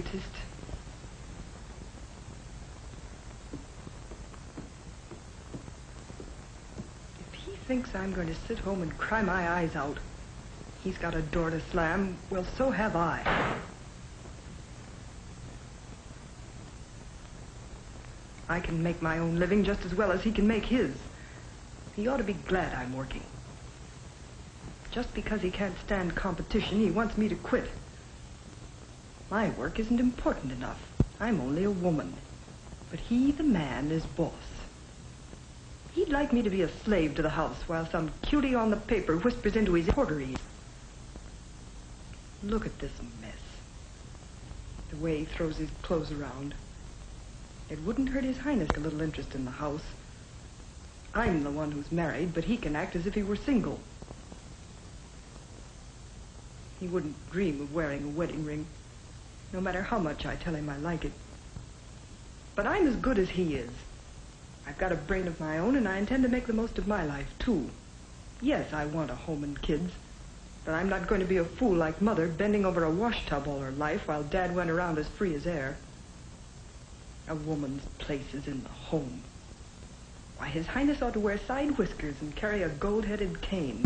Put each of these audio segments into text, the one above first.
dentist. If he thinks I'm going to sit home and cry my eyes out, he's got a door to slam. Well, so have I. I can make my own living just as well as he can make his. He ought to be glad I'm working. Just because he can't stand competition, he wants me to quit. My work isn't important enough. I'm only a woman. But he, the man, is boss. He'd like me to be a slave to the house while some cutie on the paper whispers into his quarter-ear. Look at this mess. The way he throws his clothes around. It wouldn't hurt His Highness a little interest in the house. I'm the one who's married, but he can act as if he were single. He wouldn't dream of wearing a wedding ring, no matter how much I tell him I like it. But I'm as good as he is. I've got a brain of my own, and I intend to make the most of my life, too. Yes, I want a home and kids, but I'm not going to be a fool like Mother, bending over a washtub all her life while Dad went around as free as air. A woman's place is in the home. Why, His Highness ought to wear side whiskers and carry a gold-headed cane.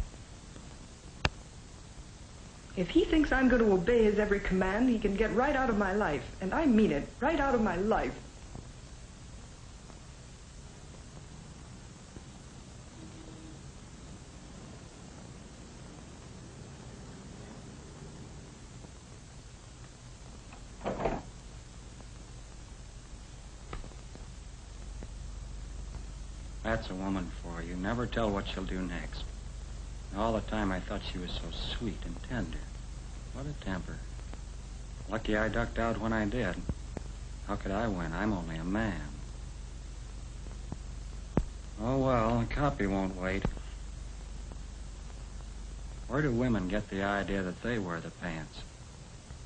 If he thinks I'm going to obey his every command, he can get right out of my life. And I mean it, right out of my life. That's a woman for you. Never tell what she'll do next. All the time I thought she was so sweet and tender. What a temper. Lucky I ducked out when I did. How could I win? I'm only a man. Oh, well, the copy won't wait. Where do women get the idea that they wear the pants?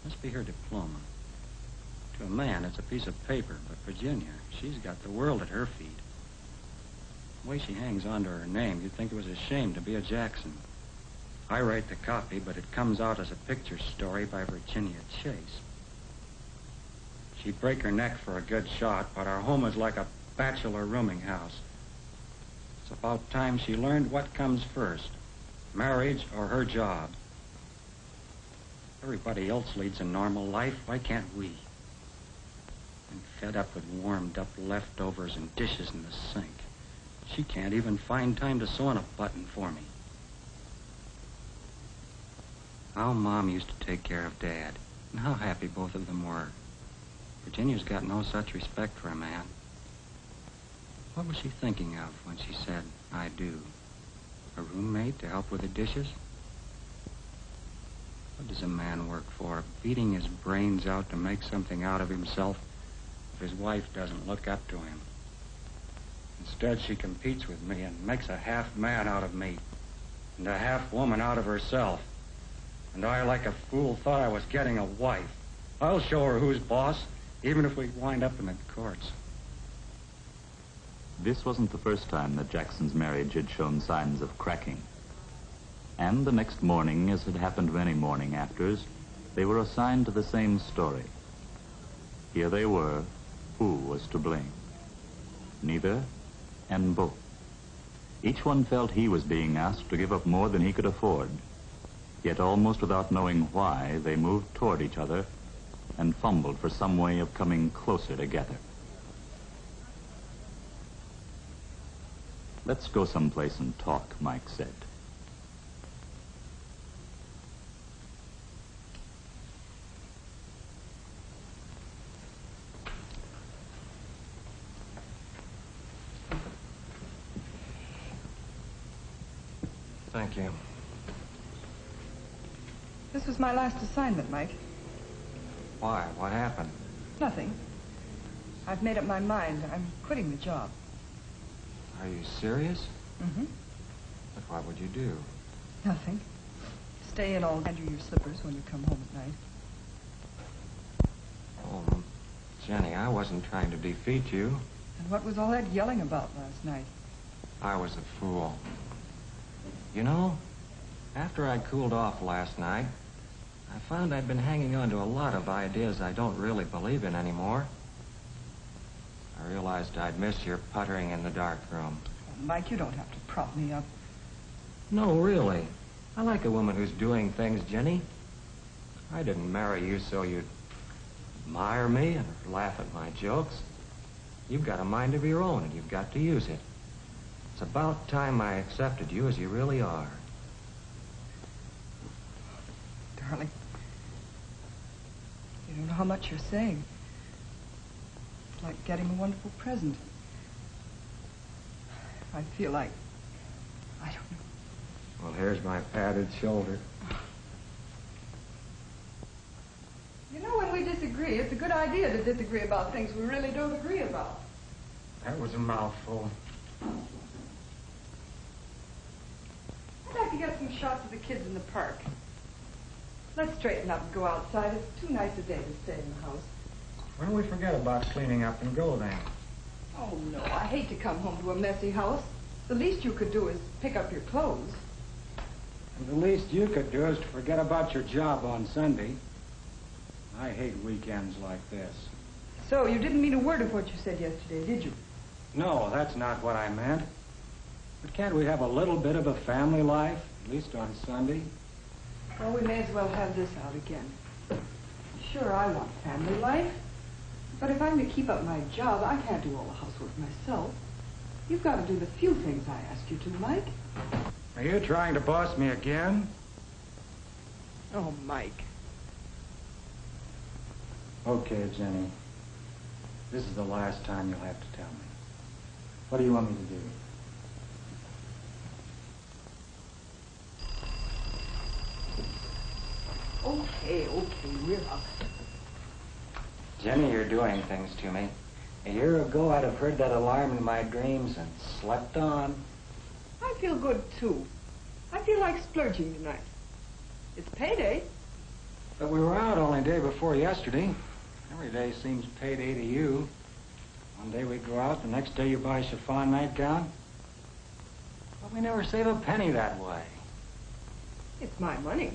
Must be her diploma. To a man, it's a piece of paper, but Virginia, she's got the world at her feet. The way she hangs on to her name, you'd think it was a shame to be a Jackson. I write the copy, but it comes out as a picture story by Virginia Chase. She'd break her neck for a good shot, but our home is like a bachelor rooming house. It's about time she learned what comes first, marriage or her job. Everybody else leads a normal life. Why can't we? I'm fed up with warmed-up leftovers and dishes in the sink. She can't even find time to sew on a button for me. How Mom used to take care of Dad, and how happy both of them were. Virginia's got no such respect for a man. What was she thinking of when she said, I do? A roommate to help with the dishes? What does a man work for? Beating his brains out to make something out of himself if his wife doesn't look up to him. Instead, she competes with me and makes a half man out of me and a half woman out of herself. And I, like a fool, thought I was getting a wife. I'll show her who's boss, even if we wind up in the courts. This wasn't the first time that Jackson's marriage had shown signs of cracking. And the next morning, as had happened many morning afters, they were assigned to the same story. Here they were. Who was to blame? Neither, and both. Each one felt he was being asked to give up more than he could afford. Yet almost without knowing why, they moved toward each other and fumbled for some way of coming closer together. Let's go someplace and talk, Mike said. Thank you. This was my last assignment, Mike. Why? What happened? Nothing. I've made up my mind. I'm quitting the job. Are you serious? Mm-hmm. But what would you do? Nothing. Stay in all and do your slippers when you come home at night. Oh, Jenny, I wasn't trying to defeat you. And what was all that yelling about last night? I was a fool. You know, after I cooled off last night, I found I'd been hanging on to a lot of ideas I don't really believe in anymore. I realized I'd miss your puttering in the dark room. Mike, you don't have to prop me up. No, really. I like a woman who's doing things, Jenny. I didn't marry you so you'd admire me and laugh at my jokes. You've got a mind of your own, and you've got to use it. It's about time I accepted you as you really are. Darling, you don't know how much you're saying. It's like getting a wonderful present. I feel like, I don't know. Well, here's my padded shoulder. You know, when we disagree, it's a good idea to disagree about things we really don't agree about. That was a mouthful. I'd like to get some shots of the kids in the park. Let's straighten up and go outside. It's too nice a day to stay in the house. Why don't we forget about cleaning up and go then? Oh, no, I hate to come home to a messy house. The least you could do is pick up your clothes. And the least you could do is to forget about your job on Sunday. I hate weekends like this. So, you didn't mean a word of what you said yesterday, did you? No, that's not what I meant. But can't we have a little bit of a family life, at least on Sunday? Well, we may as well have this out again. Sure, I want family life. But if I'm to keep up my job, I can't do all the housework myself. You've got to do the few things I ask you to, Mike. Are you trying to boss me again? Oh, Mike. Okay, Jenny. This is the last time you'll have to tell me. What do you want me to do? Okay, we're up. Jenny, you're doing things to me. A year ago, I'd have heard that alarm in my dreams and slept on. I feel good, too. I feel like splurging tonight. It's payday. But we were out only day before yesterday. Every day seems payday to you. One day we go out, the next day you buy a chiffon nightgown. But we never save a penny that way. It's my money.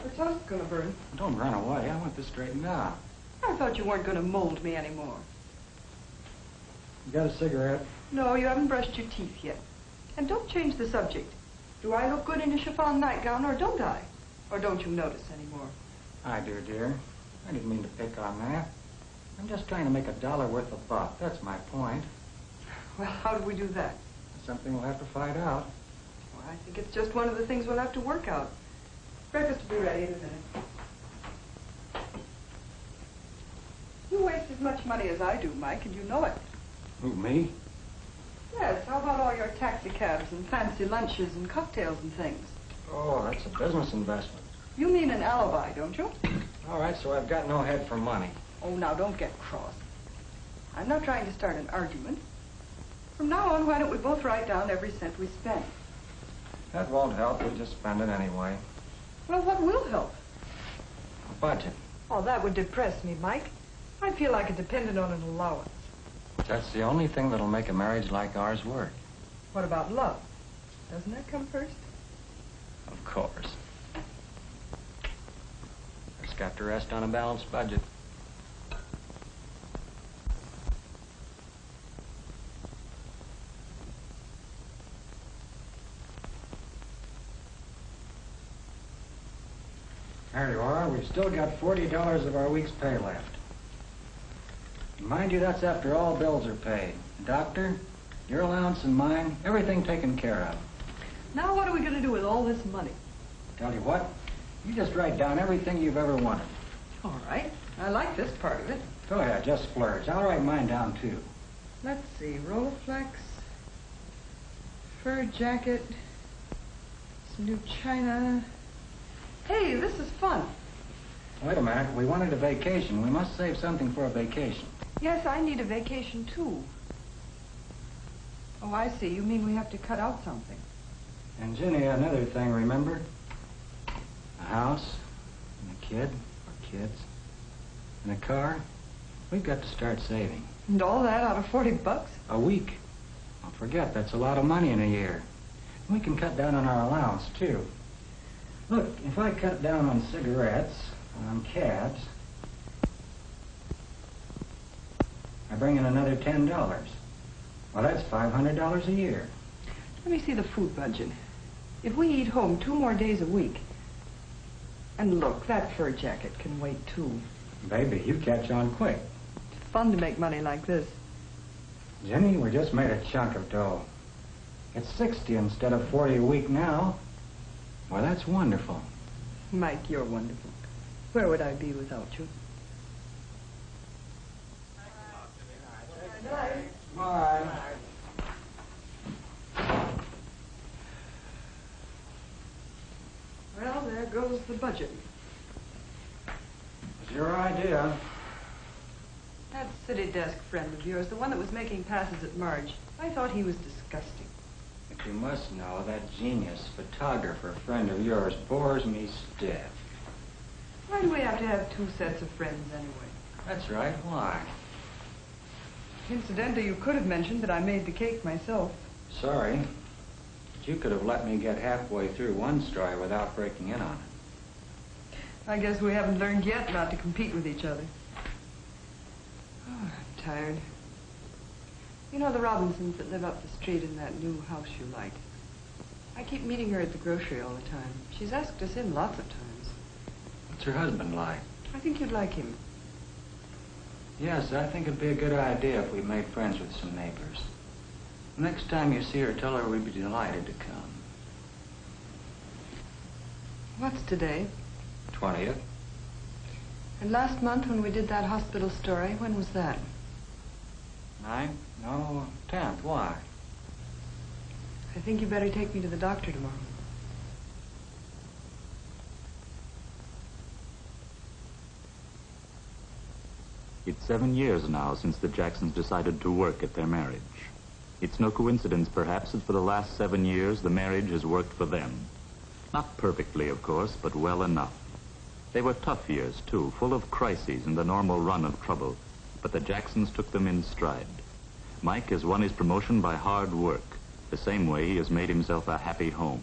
The toast's gonna burn. Don't run away. I want this straightened out. I thought you weren't gonna mold me anymore. You got a cigarette? No, you haven't brushed your teeth yet. And don't change the subject. Do I look good in a chiffon nightgown, or don't I? Or don't you notice anymore? I do, dear. I didn't mean to pick on that. I'm just trying to make $1 worth a buck. That's my point. Well, how do we do that? It's something we'll have to find out. Well, I think it's just one of the things we'll have to work out. Breakfast will be ready in a minute. You waste as much money as I do, Mike, and you know it. Who, me? Yes, how about all your taxi cabs and fancy lunches and cocktails and things? Oh, that's a business investment. You mean an alibi, don't you? All right, so I've got no head for money. Oh, now, don't get cross. I'm not trying to start an argument. From now on, why don't we both write down every cent we spend? That won't help. We'll just spend it anyway. Well, what will help? A budget. Oh, that would depress me, Mike. I feel like it depended on an allowance. That's the only thing that'll make a marriage like ours work. What about love? Doesn't that come first? Of course. It's got to rest on a balanced budget. There you are. We've still got $40 of our week's pay left. And mind you, that's after all bills are paid. Doctor, your allowance and mine, everything taken care of. Now what are we going to do with all this money? Tell you what, you just write down everything you've ever wanted. All right. I like this part of it. Go ahead, just splurge. I'll write mine down, too. Let's see. Rolleiflex, fur jacket, some new china. Hey, this is fun. Wait a minute. We wanted a vacation. We must save something for a vacation. Yes, I need a vacation, too. Oh, I see. You mean we have to cut out something. And, Jenny, another thing, remember? A house, and a kid, or kids, and a car. We've got to start saving. And all that out of $40? A week. Don't forget, that's a lot of money in a year. We can cut down on our allowance, too. Look, if I cut down on cigarettes, on cabs, I bring in another $10. Well, that's $500 a year. Let me see the food budget. If we eat home 2 more days a week... And look, that fur jacket can wait, too. Baby, you catch on quick. It's fun to make money like this. Jenny, we just made a chunk of dough. It's 60 instead of 40 a week now. Well, that's wonderful. Mike, you're wonderful. Where would I be without you? Bye. Well, there goes the budget. It's your idea. That city desk friend of yours, the one that was making passes at Marge, I thought he was disgusting. But you must know that genius photographer friend of yours bores me stiff. Why do we have to have 2 sets of friends anyway? That's right. Why? Incidentally, you could have mentioned that I made the cake myself. Sorry. But you could have let me get halfway through one story without breaking in on it. I guess we haven't learned yet not to compete with each other. Oh, I'm tired. You know the Robinsons that live up the street in that new house you like? I keep meeting her at the grocery all the time. She's asked us in lots of times. What's her husband like? I think you'd like him. Yes, I think it'd be a good idea if we made friends with some neighbors. Next time you see her, tell her we'd be delighted to come. What's today? 20th. And last month when we did that hospital story, when was that? 9th? No, 10th. Why? I think you better take me to the doctor tomorrow. It's 7 years now since the Jacksons decided to work at their marriage. It's no coincidence, perhaps, that for the last 7 years, the marriage has worked for them. Not perfectly, of course, but well enough. They were tough years, too, full of crises and the normal run of trouble, but the Jacksons took them in stride. Mike has won his promotion by hard work, the same way he has made himself a happy home.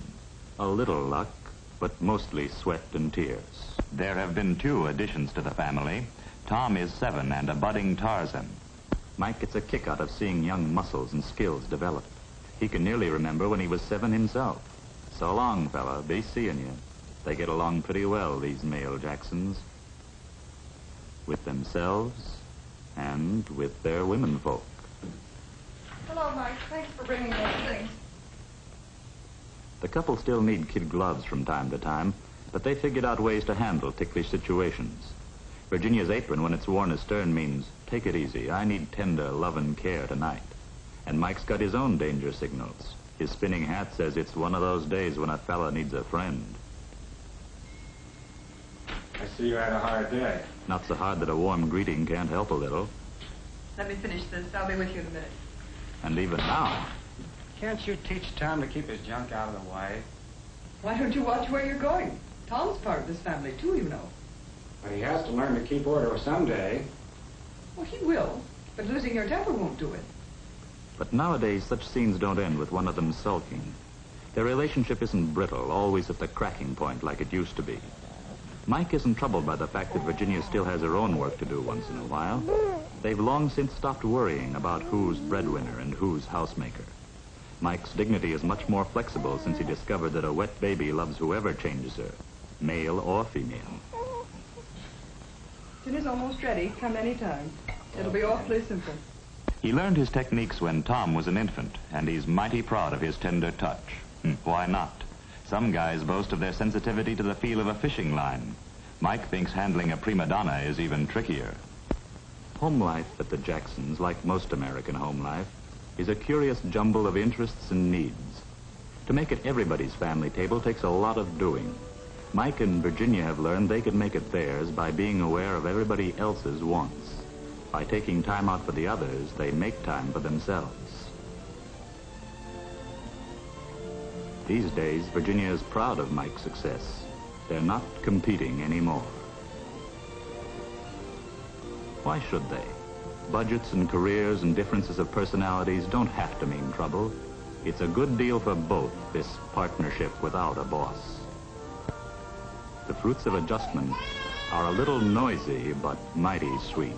A little luck, but mostly sweat and tears. There have been 2 additions to the family. Tom is 7 and a budding Tarzan. Mike gets a kick out of seeing young muscles and skills develop. He can nearly remember when he was 7 himself. So long, fella. Be seeing you. They get along pretty well, these male Jacksons. With themselves and with their womenfolk. Hello, Mike. Thanks for bringing those things. The couple still need kid gloves from time to time, but they figured out ways to handle ticklish situations. Virginia's apron, when it's worn astern, means, take it easy. I need tender love and care tonight. And Mike's got his own danger signals. His spinning hat says it's one of those days when a fella needs a friend. I see you had a hard day. Not so hard that a warm greeting can't help a little. Let me finish this. I'll be with you in a minute. And even now, Can't you teach Tom to keep his junk out of the way? Why don't you watch where you're going? Tom's part of this family, too, you know. But he has to learn to keep order someday. Well, he will, but losing your temper won't do it. but nowadays such scenes don't end with one of them sulking. Their relationship isn't brittle, always at the cracking point like it used to be. Mike isn't troubled by the fact that Virginia still has her own work to do once in a while. They've long since stopped worrying about who's breadwinner and who's housemaker. Mike's dignity is much more flexible since he discovered that a wet baby loves whoever changes her, male or female. Dinner's almost ready. Come any time. It'll be awfully simple. He learned his techniques when Tom was an infant, and he's mighty proud of his tender touch. Why not? Some guys boast of their sensitivity to the feel of a fishing line. Mike thinks handling a prima donna is even trickier. Home life at the Jacksons, like most American home life, is a curious jumble of interests and needs. To make it everybody's family table takes a lot of doing. Mike and Virginia have learned they could make it theirs by being aware of everybody else's wants. By taking time out for the others, they make time for themselves. These days, Virginia is proud of Mike's success. They're not competing anymore. Why should they? Budgets and careers and differences of personalities don't have to mean trouble. It's a good deal for both, this partnership without a boss. The fruits of adjustment are a little noisy, but mighty sweet.